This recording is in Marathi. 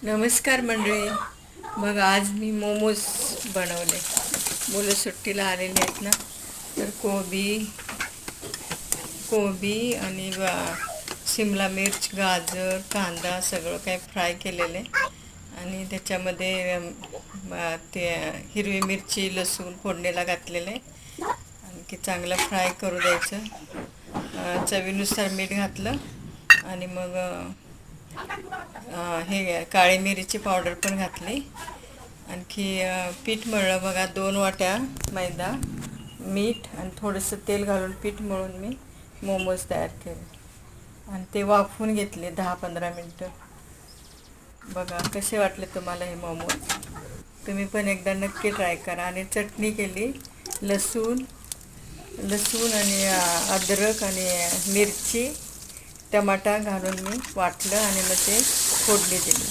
नमस्कार मंडळी. मग आज मी मोमोज बनवले. मुलं सुट्टीला आलेली आहेत ना, तर कोबी आणि शिमला मिर्च, गाजर, कांदा सगळं काही फ्राय केलेलं आहे. आणि त्याच्यामध्ये ते हिरवी मिरची, लसूण फोडणीला घातलेलं आहे. आणखी चांगलं फ्राय करू द्यायचं. चवीनुसार मीठ घातलं आणि मग हे काळी मिरीची पावडर पण घातली. आणखी पीठ मळलं बघा. 2 वाट्या मैदा, मीठ आणि थोडंसं तेल घालून पीठ मळून मी मोमोज तयार केले आणि ते वाफवून घेतले 10-15 मिनटं. बघा कसे वाटले तुम्हाला हे मोमोज. तुम्ही पण एकदा नक्की ट्राय करा. आणि चटणी केली, लसूण आणि अद्रक आणि मिरची, टमाटा घालून मी वाटलं आणि मग ते फोडणी दिली.